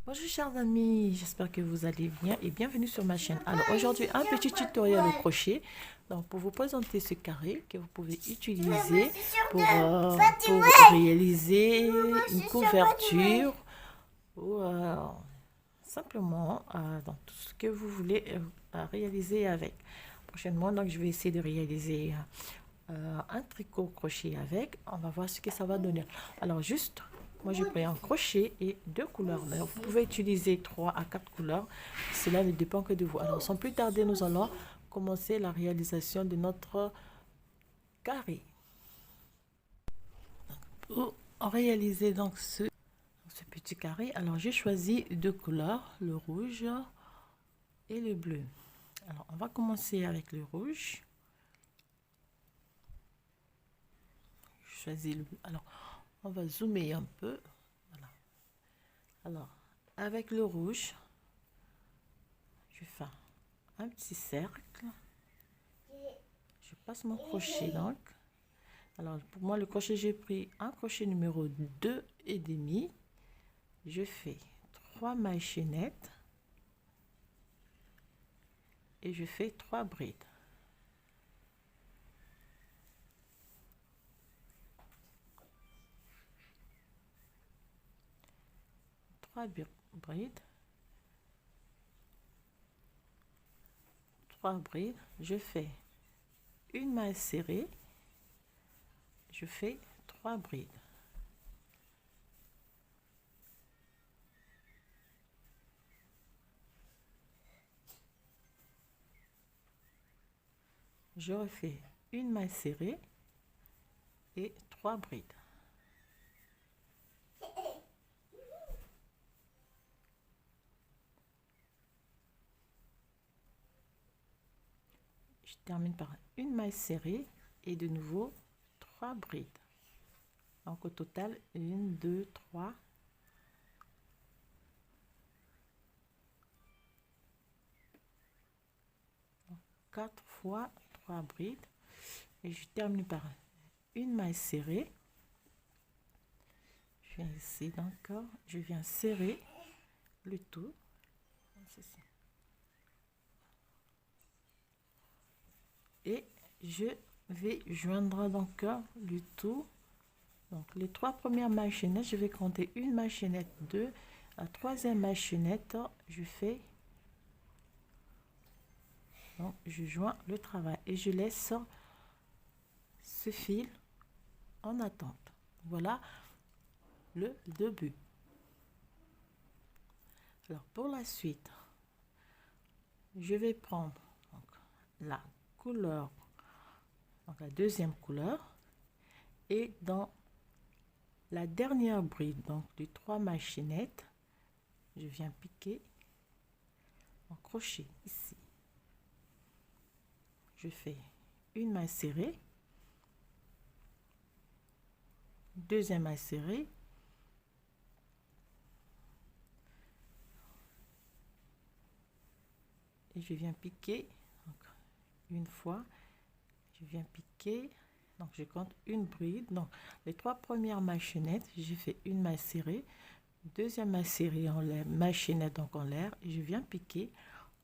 Bonjour chers amis, j'espère que vous allez bien et bienvenue sur ma chaîne. Alors aujourd'hui un petit tutoriel au crochet. Donc pour vous présenter ce carré que vous pouvez utiliser pour réaliser une couverture ou simplement dans tout ce que vous voulez réaliser avec. Prochainement donc je vais essayer de réaliser un tricot crochet avec. On va voir ce que ça va donner. Alors juste moi, j'ai pris un crochet et deux couleurs. Mais vous pouvez utiliser 3 à 4 couleurs. Cela ne dépend que de vous. Alors, sans plus tarder, nous allons commencer la réalisation de notre carré. Pour réaliser donc ce petit carré, alors j'ai choisi deux couleurs, le rouge et le bleu. Alors, on va commencer avec le rouge. Je choisis le bleu. Alors, on va zoomer un peu. Voilà. Alors, avec le rouge, je fais un petit cercle. Je passe mon crochet donc. Alors pour moi le crochet, j'ai pris un crochet numéro 2 et demi. Je fais 3 mailles chaînettes et je fais 3 brides. Brides, 3 brides, je fais une maille serrée, je fais 3 brides. Je refais une maille serrée et 3 brides. Je termine par une maille serrée et de nouveau 3 brides. Donc au total 1, 2, 3, 4 fois 3 brides et je termine par une maille serrée. Je viens ici donc, je viens serrer le tout et je vais joindre donc le tout. Donc les 3 premières mailles chaînettes, je vais compter une maille chaînette, 2, la troisième maille chaînette, je fais, donc je joins le travail et je laisse ce fil en attente. Voilà le début. Alors pour la suite, je vais prendre donc, la couleur, donc la deuxième couleur, et dans la dernière bride, donc les 3 mailles chaînettes, je viens piquer en crochet ici. Je fais une maille serrée, deuxième maille serrée, et je viens piquer donc, une fois, je viens piquer, donc je compte une bride. Donc les 3 premières mailles chaînettes, j'ai fait une maille serrée, deuxième maille serrée en l'air, maille chaînette donc en l'air, et je viens piquer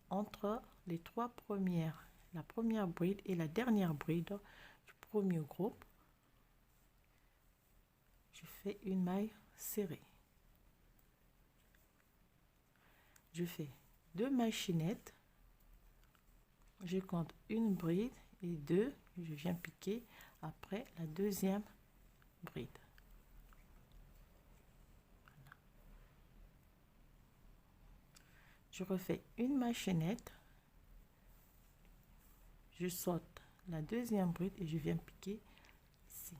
entre les 3 premières, la première bride et la dernière bride du premier groupe. Je fais une maille serrée, je fais 2 mailles chaînettes, je compte une bride et 2, je viens piquer après la deuxième bride. Voilà. Je refais une maille chaînette, je saute la deuxième bride et je viens piquer ici.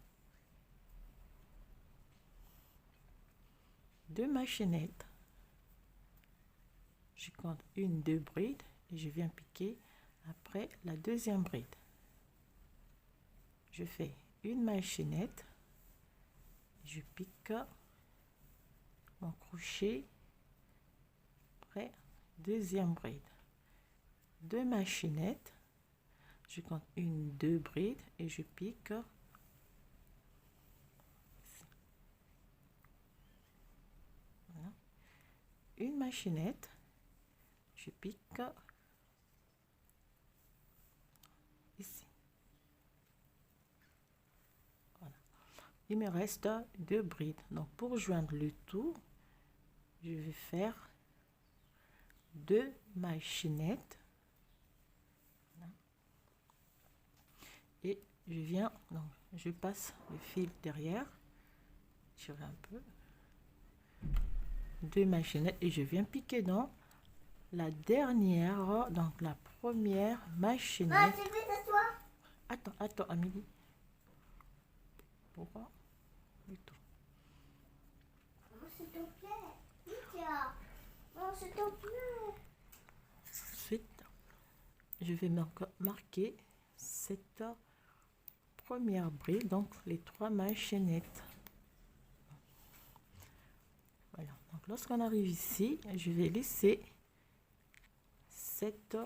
2 mailles chaînettes, je compte une, 2 brides et je viens piquer après la deuxième bride. Je fais une maille chaînette, je pique mon crochet après deuxième bride, 2 mailles chaînettes, je compte une, 2 brides et je pique voilà, une machinette, je pique ici. Voilà. Il me reste 2 brides. Donc pour joindre le tout, je vais faire 2 machinettes. Voilà. Et je viens, donc je passe le fil derrière, tirer un peu, 2 machinettes et je viens piquer dans la dernière, donc la première machinette. Attends, Amélie. Pourquoi du tout. S'il te plaît. Non, s'il te plaît. Ensuite, je vais donc marquer cette première bride, donc les 3 machinettes. Voilà. Donc lorsqu'on arrive ici, je vais laisser cette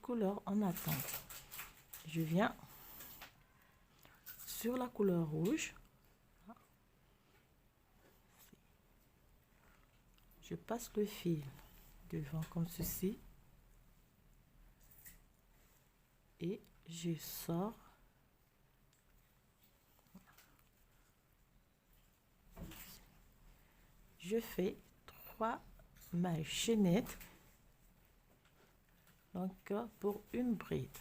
couleur en attente. Je viens sur la couleur rouge. Je passe le fil devant comme ceci et je sors. Je fais 3 machinettes donc pour une bride.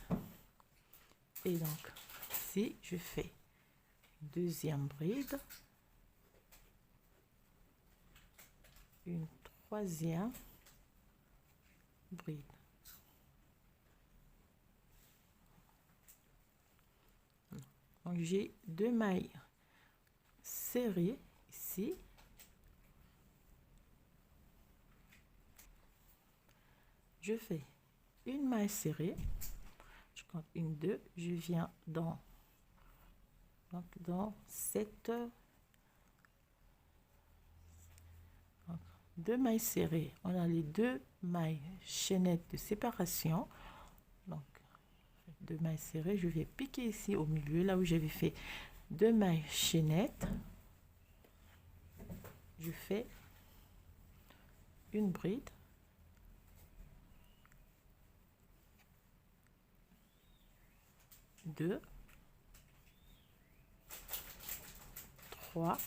Et donc si je fais deuxième bride, une troisième bride. Donc j'ai 2 mailles serrées ici. Je fais une maille serrée, je compte 1, 2, je viens dans cette 2 mailles serrées, on a les 2 mailles chaînettes de séparation. Donc 2 mailles serrées, je vais piquer ici au milieu là où j'avais fait 2 mailles chaînettes. Je fais une bride, deux, 3,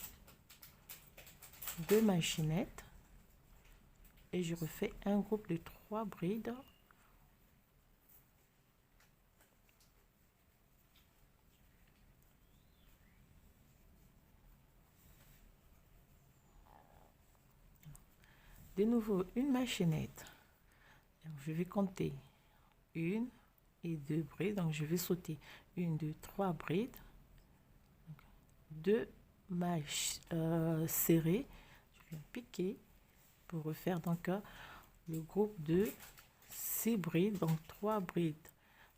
2 machinettes et je refais un groupe de 3 brides. De nouveau une machinette. Donc, je vais compter 1 et 2 brides, donc je vais sauter 1, 2, 3 brides, 2 mailles serrées, je viens piquer pour refaire donc le groupe de 6 brides, donc 3 brides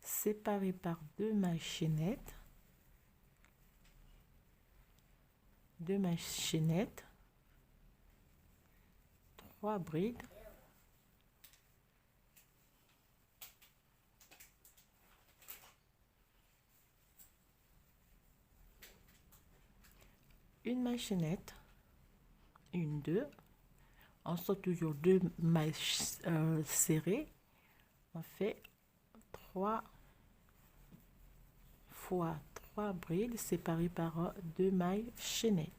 séparées par 2 machinettes, 2 machinettes, 3 brides, une machinette, 1, 2, on saute toujours 2 mailles serrées, on fait 3 fois 3 brides séparées par 2 mailles chaînettes.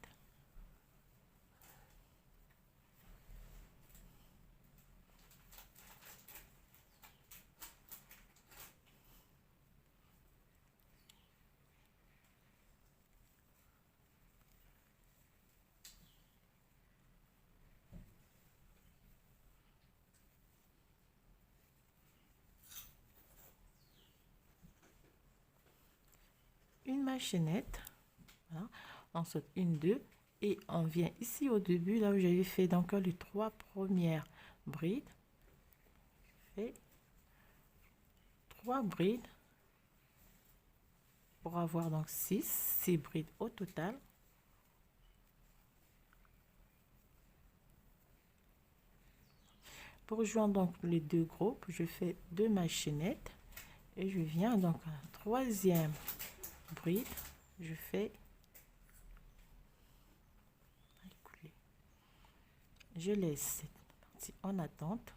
Une machinette, voilà. On saute 1, 2 et on vient ici au début là où j'avais fait donc les 3 premières brides, je fais 3 brides pour avoir donc 6 brides au total. Pour joindre donc les 2 groupes, je fais 2 machinettes et je viens donc à la troisième bride, je fais je laisse cette partie en attente.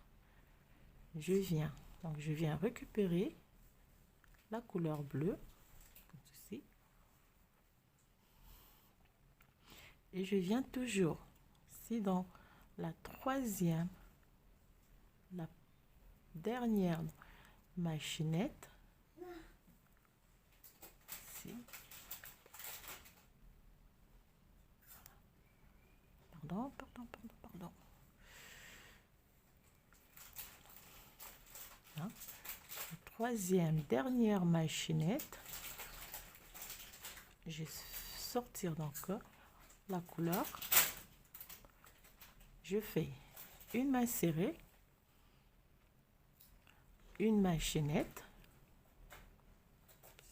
Je viens récupérer la couleur bleue, comme ceci. Et je viens toujours, si dans la troisième, la dernière machinette, ici. Pardon. Hein? La troisième, dernière machinette, je vais sortir donc la couleur. Je fais une maille serrée, une machinette.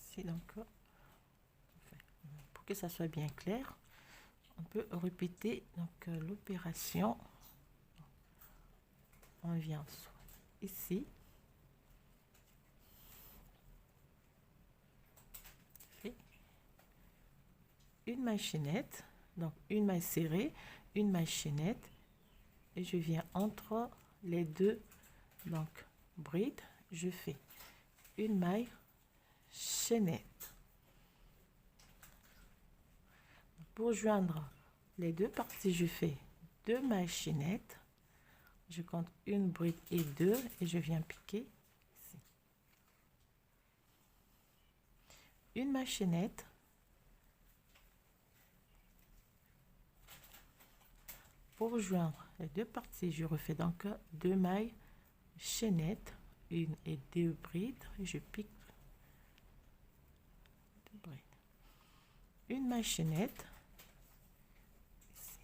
Ici donc, pour que ça soit bien clair, on peut répéter donc l'opération. On vient ici, une machinette, donc une maille serrée, une machinette, et je viens entre les deux donc brides, je fais une maille chaînette. Pour joindre les deux parties, je fais deux mailles chaînettes, je compte une bride et deux, et je viens piquer ici. Une maille chaînette, pour joindre les deux parties, je refais donc deux mailles chaînettes, une et deux brides, et je pique deux brides. Une maille chaînette ici.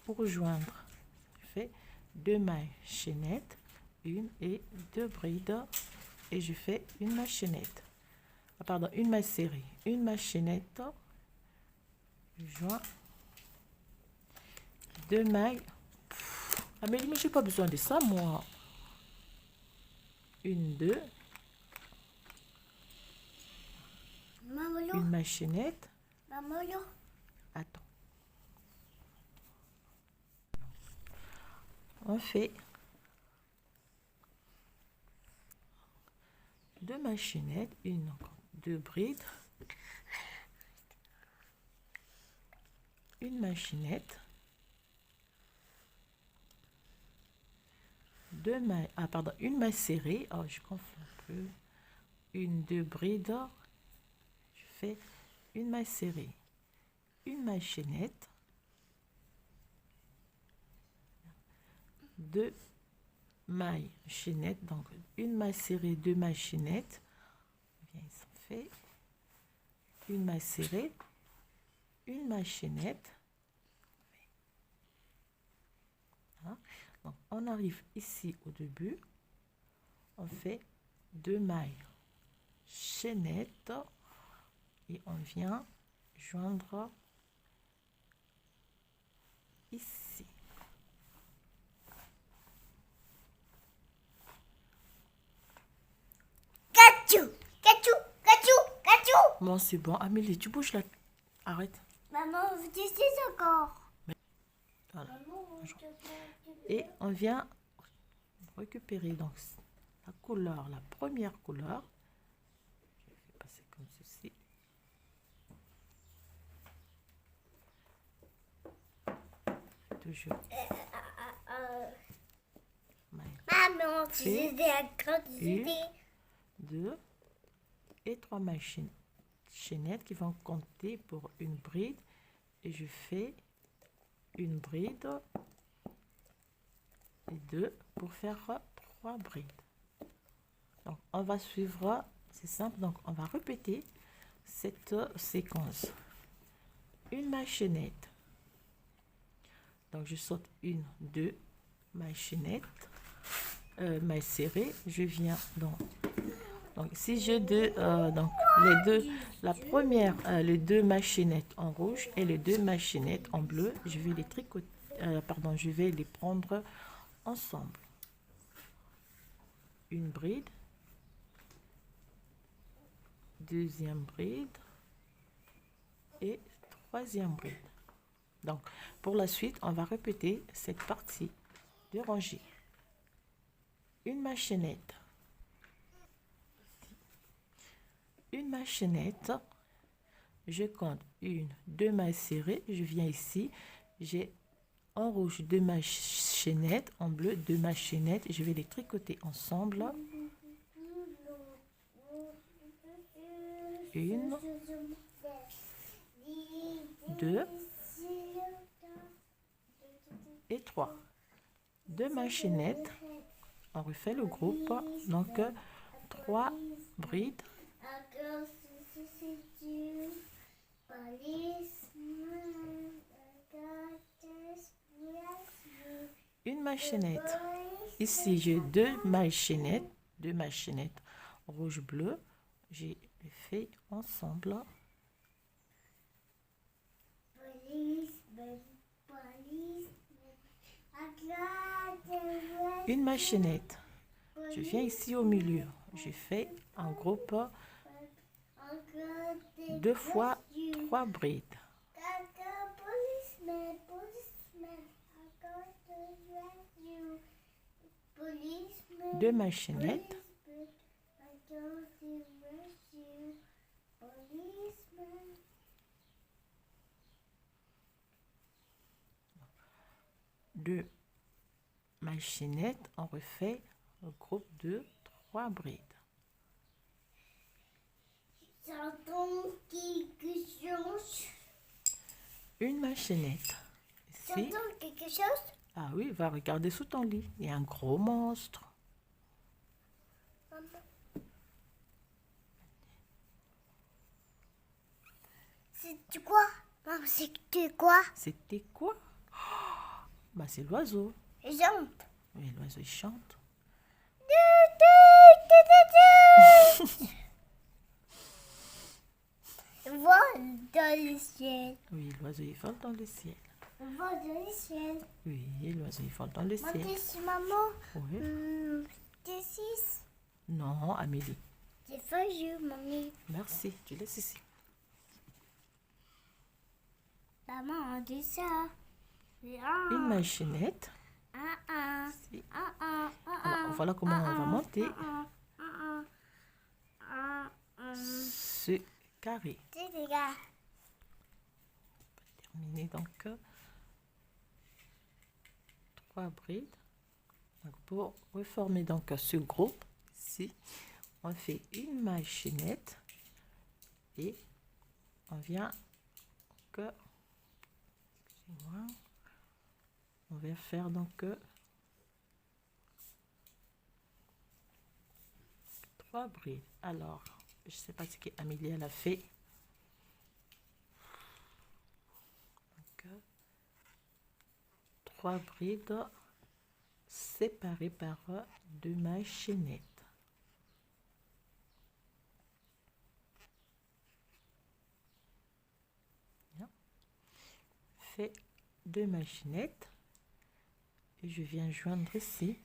Pour joindre, je fais deux mailles chaînettes, une et deux brides, et je fais une maille chaînette. Pardon, une maille serrée, une maille chaînette, je joins deux mailles. Ah mais j'ai pas besoin de ça moi. Une, deux, une maille chaînette. Attends. On fait deux mailles chaînettes, une, deux brides, une maille chaînette, deux mailles, une maille serrée, oh je confonds un peu, une, deux brides, je fais une maille serrée, une maille chaînette, deux mailles chaînettes, donc une maille serrée, deux mailles chaînettes, bien ça fait une maille serrée, une maille chaînette. Hein? Donc, on arrive ici au début, on fait deux mailles chaînettes et on vient joindre ici. Bon, c'est bon. Amélie, tu bouges là. Arrête. Maman, vous dites encore. Voilà. Et on vient récupérer donc la couleur, la première couleur. Je vais passer comme ceci. Toujours. Maman, tu une, deux et trois machines chaînettes qui vont compter pour une bride, et je fais une bride et deux pour faire trois brides. Donc on va suivre, c'est simple, donc on va répéter cette séquence. Une maille chaînette, donc je saute une, deux mailles chaînettes, maille serrée, je viens donc si j'ai deux, donc les deux, la première, les deux machinettes en rouge et les deux machinettes en bleu, je vais les tricoter, je vais les prendre ensemble. Une bride, deuxième bride et troisième bride. Donc, pour la suite, on va répéter cette partie de rangée. Une machaînette. Une machaînette. Je compte 1, 2 mailles serrées. Je viens ici. J'ai en rouge 2 mailles chaînettes, en bleu 2 mailles chaînettes. Je vais les tricoter ensemble. 1, 2 et 3. 2 mailles chaînettes. On refait le groupe. Donc 3 brides. Une maille chaînette. Ici, j'ai 2 mailles chaînettes. 2 mailles chaînettes rouge bleu. J'ai fait ensemble. Une maille chaînette. Je viens ici au milieu. Je fais un groupe 2 fois 3 brides. 2 mailles chaînettes. Deux mailles chaînettes, on refait le groupe de 3 brides. J'entends quelque chose. Une maille chaînette. Ici. J'entends quelque chose. Ah oui, va regarder sous ton lit. Il y a un gros monstre. Maman. C'est quoi? Maman, c'était quoi? C'était quoi? Bah, c'est l'oiseau. Jante. Oui, l'oiseau, il chante. Vole dans le ciel. Oui, l'oiseau, il vole dans le ciel. Vole dans le ciel. Oui, l'oiseau, il vole dans le ciel. Maman. Oui. T'es 6. Non, Amélie. J'ai fait mamie. Merci, tu laisses ici. Maman, on dit ça. Une maille chaînette. Si. Alors, voilà comment on va monter ce carré. Terminer donc 3 brides. Donc, pour reformer donc ce groupe, ici, on fait une maille chaînette et on vient que, excusez-moi, on va faire donc 3 brides. Alors, je sais pas ce qu'Amélie elle a fait. Donc, 3 brides séparées par 2 mailles chaînettes. Bien. Fait 2 mailles chaînettes et je viens joindre ici.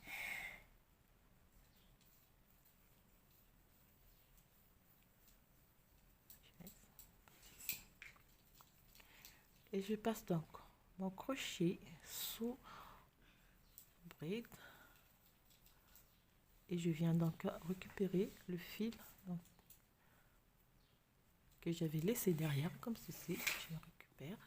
Et je passe donc mon crochet sous bride et je viens donc récupérer le fil donc, que j'avais laissé derrière comme ceci. Je le récupère.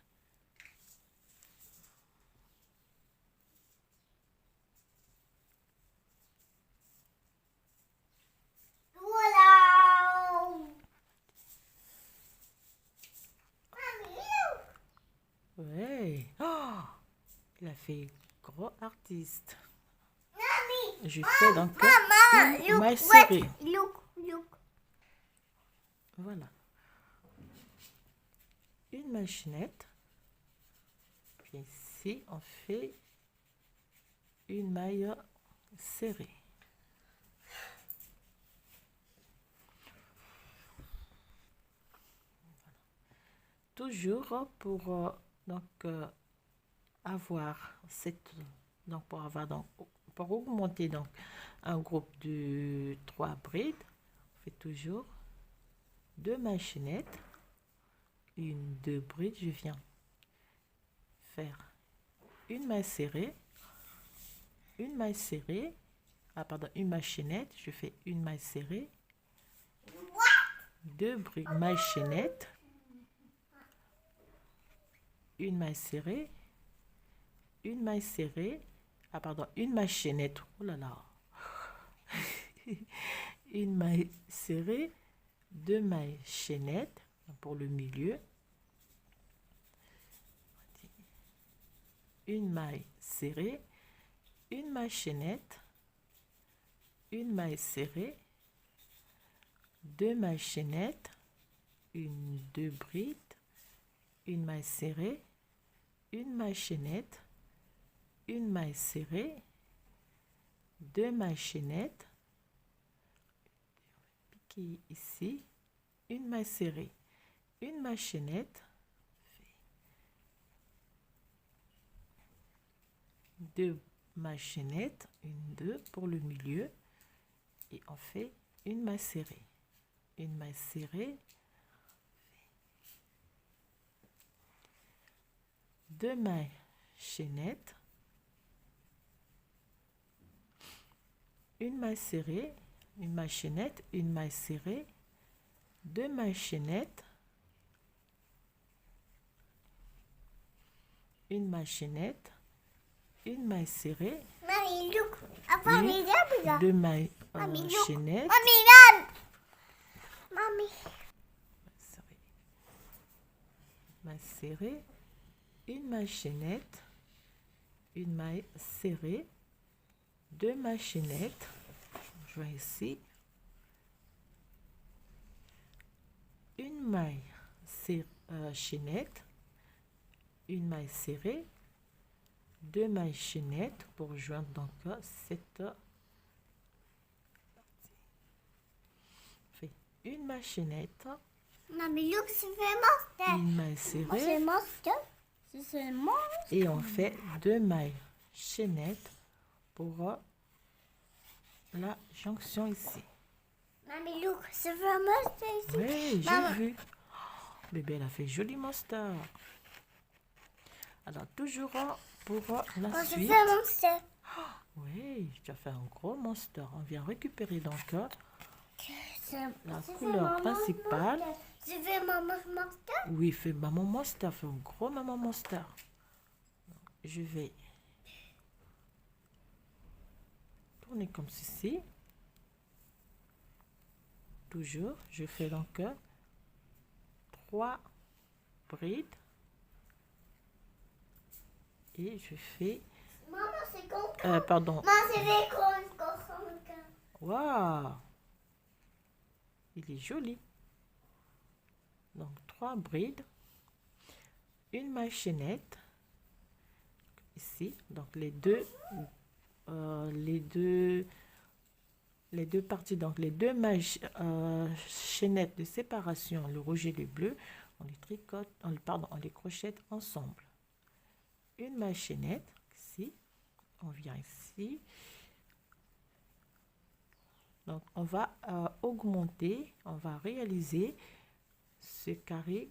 Ouais. Oh, il a fait gros artiste. Je fais donc une maille serrée. Voilà. Une maille chaînette. Puis ici, on fait une maille serrée. Toujours pour donc avoir cette pour augmenter donc un groupe de 3 brides, on fait toujours 2 mailles chaînettes, une 2 brides, je viens faire une maille serrée, une maille serrée, une maille chaînette, je fais une maille serrée, 2 mailles chaînettes, une maille serrée, une maille serrée, une maille chaînette, oh là là, une maille serrée, 2 mailles chaînettes pour le milieu, une maille serrée, une maille chaînette, une maille serrée, 2 mailles chaînettes, 2 brides, une maille serrée, une maille chaînette, une maille serrée, 2 mailles chaînettes, piquer ici, une maille serrée, une maille chaînette, 2 mailles chaînettes, 2 pour le milieu, et on fait une maille serrée, une maille serrée, 2 mailles chaînettes, une maille serrée, une maille chaînette, une maille serrée, 2 mailles chaînettes, une maille chaînette, une maille serrée, Mami, look. et 2 mailles chaînettes, Mami, run. Mami. maille serrée, une maille chaînette, une maille serrée, 2 mailles chaînettes, je vais ici, une maille chaînette, une maille serrée, 2 mailles chaînettes pour joindre donc cette fait une maille chaînette, Mami, look, c'est fait monster. une maille serrée, C'est monster. C'est monster. et on fait 2 mailles chaînettes pour la jonction ici. Mami, look, c'est fait monster ici. Oui, j'ai Maman. vu. Oh, bébé, elle a fait joli monster. Alors, toujours pour la Oh, c'est suite. fait monster. Oui, tu as fait un gros monster. On vient récupérer donc la C'est couleur fait maman principale. monster. C'est fait maman monster. Oui, fais maman monster, fais un gros maman monster. Je vais tourner comme ceci. Toujours, je fais donc 3 brides. Et je fais... Maman, c'est con. pardon. Maman, c'est fait con. Waouh! Il est joli. Donc, 3 brides. Une maille chaînette. Ici. Donc, les deux parties. Donc, les 2 mailles chaînettes de séparation, le rouge et le bleu, on les tricote, on les crochette ensemble. Une maille chaînette. Ici. On vient ici. Donc, on va augmenter, on va réaliser ce carré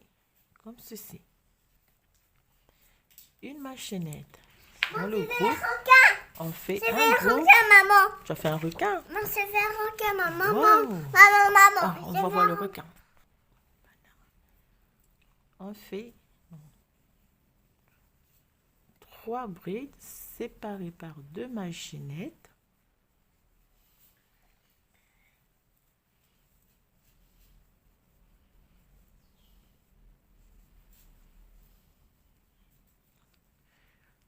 comme ceci. Une maille chaînette. Dans le groupe, on fait C'est un fait groupe. requin, maman. Tu as fait un requin? Non, c'est fait requin, maman. Wow. Maman, Ah, on va voir le requin. On fait 3 brides séparées par 2 mailles chaînettes.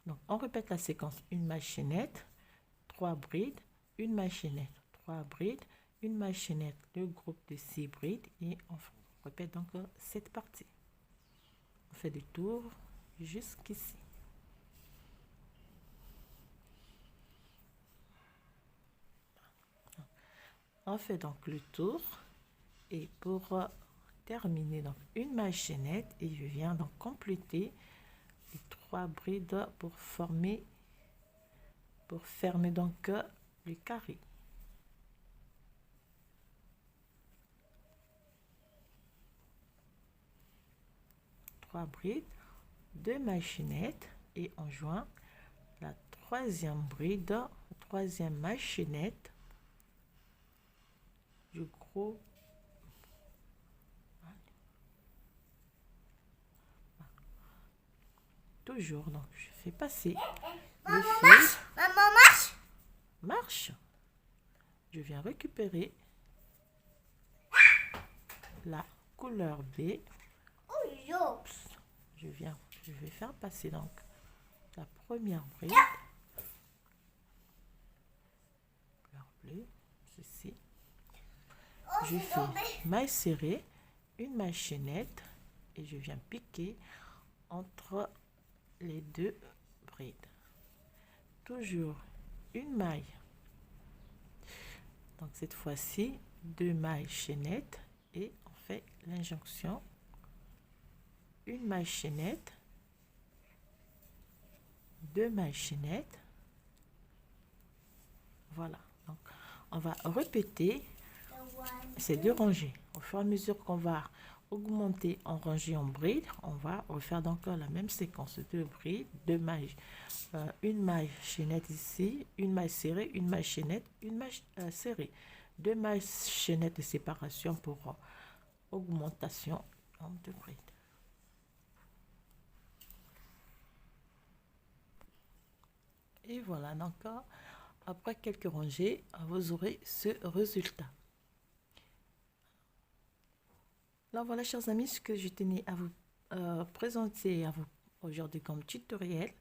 Donc, on répète la séquence. Une maille chaînette, 3 brides, une maille chaînette, 3 brides, une maille chaînette, le groupe de 6 brides, et on répète donc cette partie. On fait des tours jusqu'ici. On fait donc le tour, et pour terminer, donc une maille chaînette, et je viens donc compléter les 3 brides pour fermer donc le carré. Trois brides, 2 mailles chaînettes, et on joint la troisième bride, la troisième maille chaînette du gros. Toujours, donc je fais passer le fil. Maman, marche. Marche. Je viens récupérer la couleur B. Oh, yo. Je vais faire passer donc la première bride. Couleur bleue, ceci. Oh, Je c'est fais tombé. maille serrée, une maille chaînette et je viens piquer entre les deux brides. Toujours une maille. Donc cette fois-ci, 2 mailles chaînettes et on fait l'injonction. Une maille chaînette, 2 mailles chaînettes. Voilà. Donc on va répéter ces 2 rangées. Au fur et à mesure qu'on va augmenter en rangée en bride, on va refaire donc la même séquence de brides, 2 mailles, une maille chaînette ici, une maille serrée, une maille chaînette, une maille serrée, 2 mailles chaînettes de séparation pour augmentation de bride. Et voilà, donc après quelques rangées, vous aurez ce résultat. Alors voilà, chers amis, ce que je tenais à vous présenter à vous aujourd'hui comme tutoriel.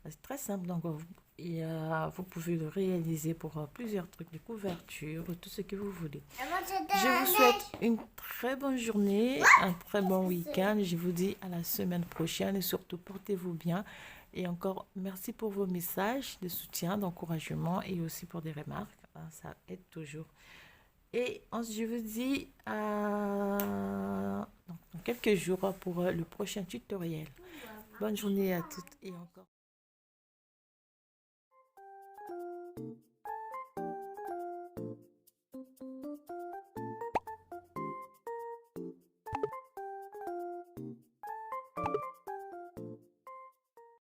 C'est très simple, donc vous pouvez le réaliser pour plusieurs trucs de couverture, tout ce que vous voulez. Je vous souhaite une très bonne journée, un très bon week-end. Je vous dis à la semaine prochaine et surtout portez-vous bien. Et encore, merci pour vos messages de soutien, d'encouragement et aussi pour des remarques. Ça aide toujours. Et je vous dis dans quelques jours pour le prochain tutoriel. Bonne journée à toutes et encore.